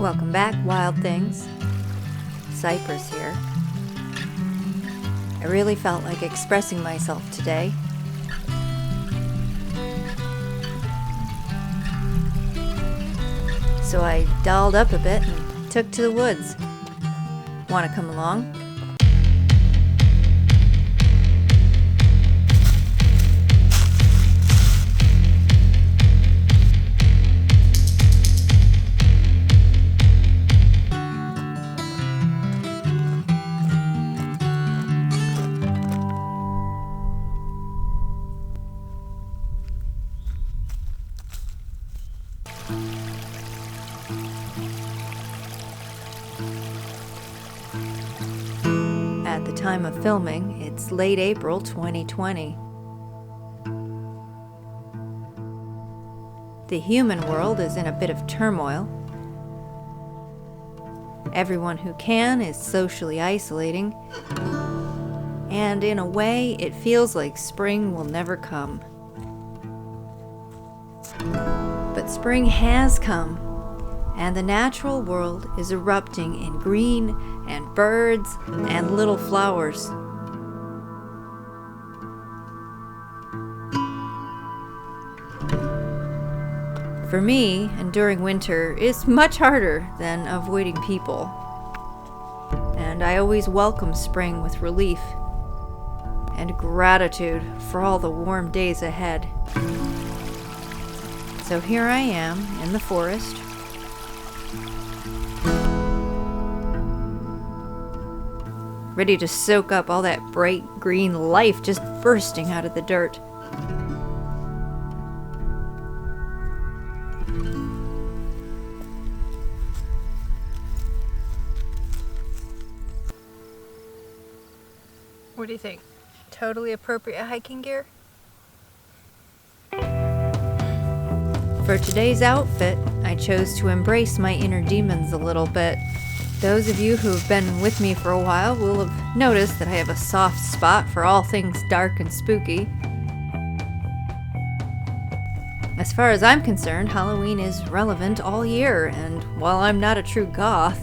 Welcome back, wild things. Cypress here. I really felt like expressing myself today. So I dolled up a bit and took to the woods. Want to come along? At the time of filming, it's late April 2020. The human world is in a bit of turmoil. Everyone who can is socially isolating, and in a way, it feels like spring will never come. But spring has come, and the natural world is erupting in green and birds and little flowers. For me, enduring winter is much harder than avoiding people. And I always welcome spring with relief and gratitude for all the warm days ahead. So here I am in the forest, ready to soak up all that bright green life just bursting out of the dirt. What do you think? Totally appropriate hiking gear? For today's outfit, I chose to embrace my inner demons a little bit. Those of you who have been with me for a while will have noticed that I have a soft spot for all things dark and spooky. As far as I'm concerned, Halloween is relevant all year, and while I'm not a true goth,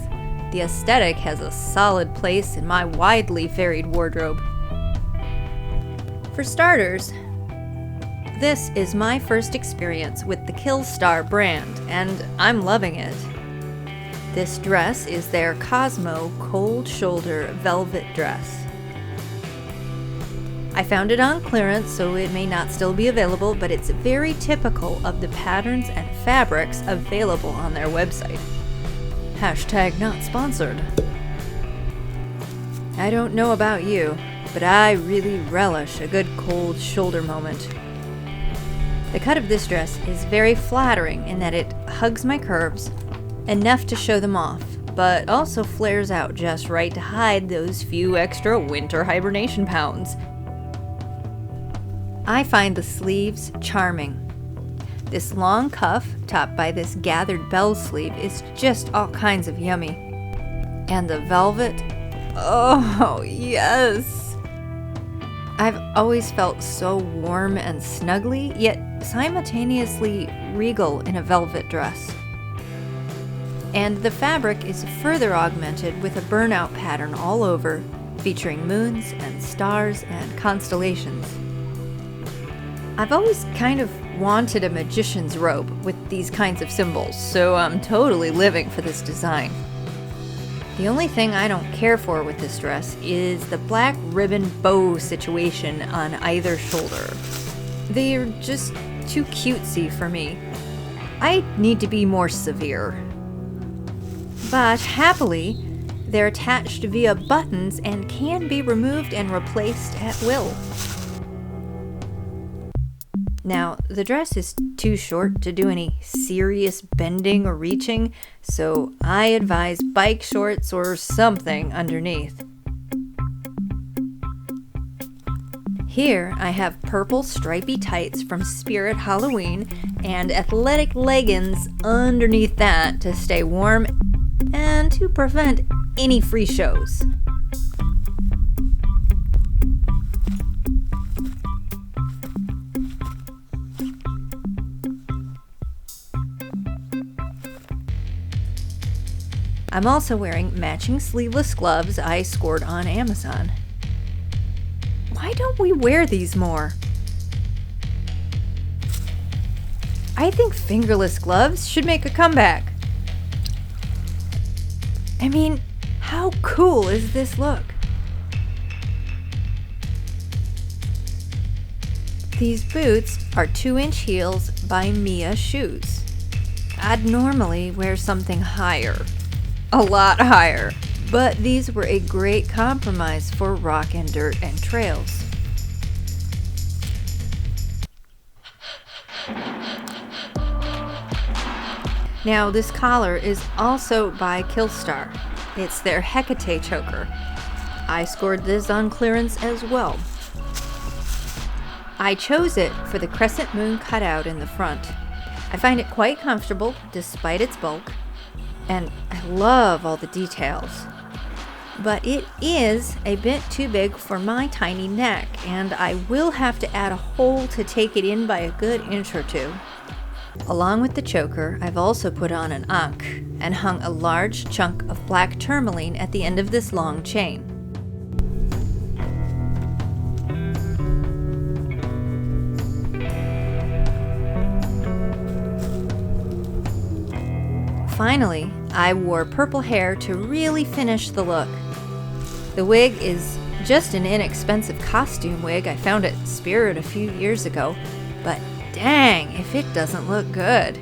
the aesthetic has a solid place in my widely varied wardrobe. For starters, this is my first experience with the Killstar brand, and I'm loving it. This dress is their Cosmo cold shoulder velvet dress. I found it on clearance, so it may not still be available, but it's very typical of the patterns and fabrics available on their website. Hashtag not sponsored. I don't know about you, but I really relish a good cold shoulder moment. The cut of this dress is very flattering in that it hugs my curves, enough to show them off, but also flares out just right to hide those few extra winter hibernation pounds. I find the sleeves charming. This long cuff, topped by this gathered bell sleeve, is just all kinds of yummy. And the velvet, oh yes! I've always felt so warm and snuggly, yet simultaneously regal in a velvet dress. And the fabric is further augmented with a burnout pattern all over, featuring moons and stars and constellations. I've always kind of wanted a magician's robe with these kinds of symbols, so I'm totally living for this design. The only thing I don't care for with this dress is the black ribbon bow situation on either shoulder. They're just too cutesy for me. I need to be more severe. But happily, they're attached via buttons and can be removed and replaced at will. Now, the dress is too short to do any serious bending or reaching, so I advise bike shorts or something underneath. Here, I have purple stripy tights from Spirit Halloween and athletic leggings underneath that to stay warm and to prevent any free shows. I'm also wearing matching sleeveless gloves I scored on Amazon. Why don't we wear these more? I think fingerless gloves should make a comeback. I mean, how cool is this look? These boots are 2-inch heels by Mia Shoes. I'd normally wear something higher, a lot higher, but these were a great compromise for rock and dirt and trails. Now this collar is also by Killstar. It's their Hecate Choker. I scored this on clearance as well. I chose it for the crescent moon cutout in the front. I find it quite comfortable despite its bulk, and I love all the details. But it is a bit too big for my tiny neck, and I will have to add a hole to take it in by a good inch or two. Along with the choker, I've also put on an ankh and hung a large chunk of black tourmaline at the end of this long chain. Finally, I wore purple hair to really finish the look. The wig is just an inexpensive costume wig I found at Spirit a few years ago, but dang if it doesn't look good.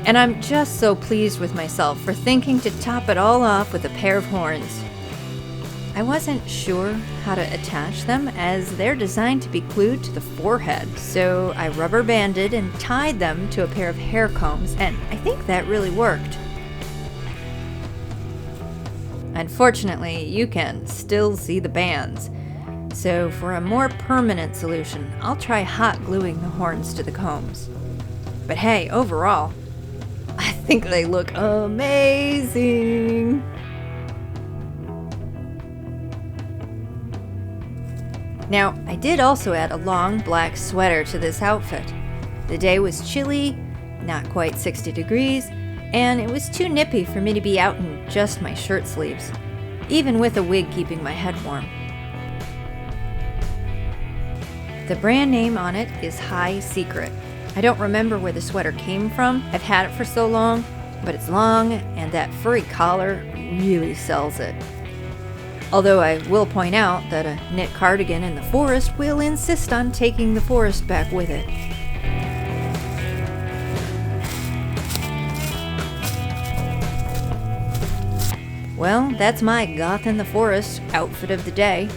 And I'm just so pleased with myself for thinking to top it all off with a pair of horns. I wasn't sure how to attach them as they're designed to be glued to the forehead, so I rubber banded and tied them to a pair of hair combs, and I think that really worked. Unfortunately, you can still see the bands, so for a more permanent solution, I'll try hot gluing the horns to the combs. But hey, overall, I think they look amazing! Now, I did also add a long black sweater to this outfit. The day was chilly, not quite 60 degrees, and it was too nippy for me to be out in just my shirt sleeves, even with a wig keeping my head warm. The brand name on it is High Secret. I don't remember where the sweater came from. I've had it for so long, but it's long and that furry collar really sells it. Although I will point out that a knit cardigan in the forest will insist on taking the forest back with it. Well, that's my Goth in the Forest outfit of the day.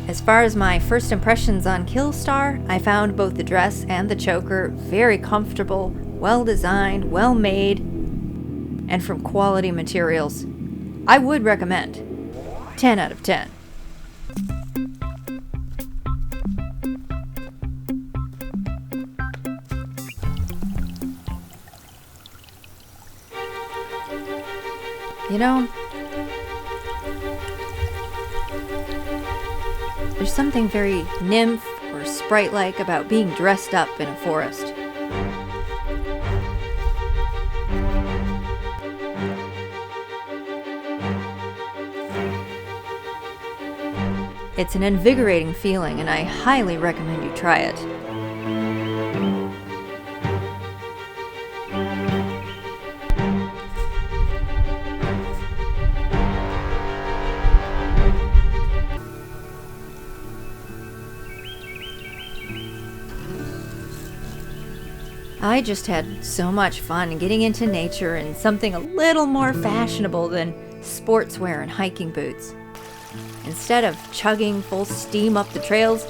As far as my first impressions on Killstar, I found both the dress and the choker very comfortable, well designed, well made, and from quality materials. I would recommend. 10 out of 10. You know, there's something very nymph or sprite-like about being dressed up in a forest. It's an invigorating feeling, and I highly recommend you try it. I just had so much fun getting into nature in something a little more fashionable than sportswear and hiking boots. Instead of chugging full steam up the trails,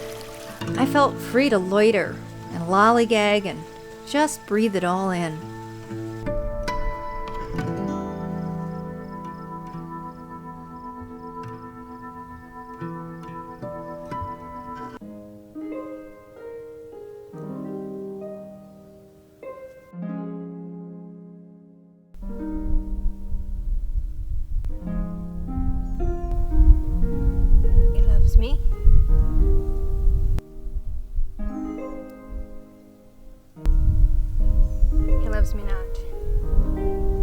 I felt free to loiter and lollygag and just breathe it all in. Me? He loves me not.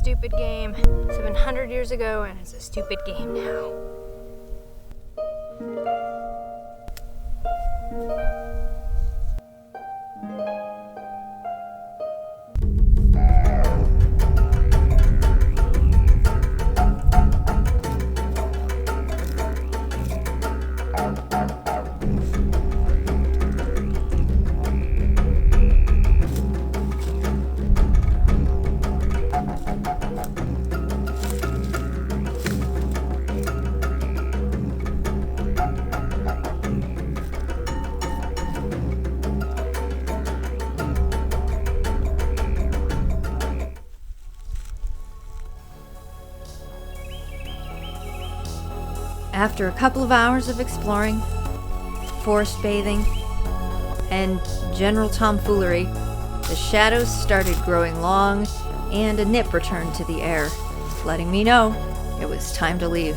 stupid game. 700 years ago, and it's a stupid game now. After a couple of hours of exploring, forest bathing, and general tomfoolery, the shadows started growing long and a nip returned to the air, letting me know it was time to leave.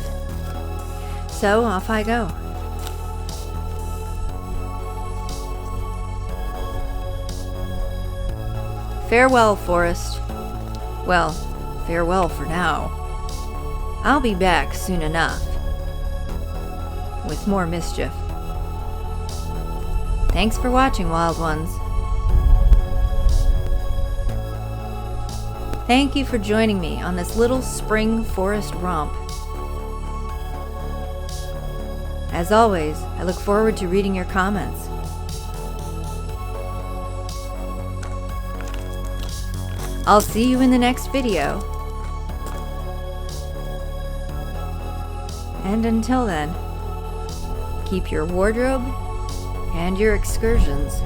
So off I go. Farewell, forest. Well, farewell for now. I'll be back soon enough with more mischief. Thanks for watching, Wild Ones. Thank you for joining me on this little spring forest romp. As always, I look forward to reading your comments. I'll see you in the next video. And until then, keep your wardrobe and your excursions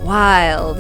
wild.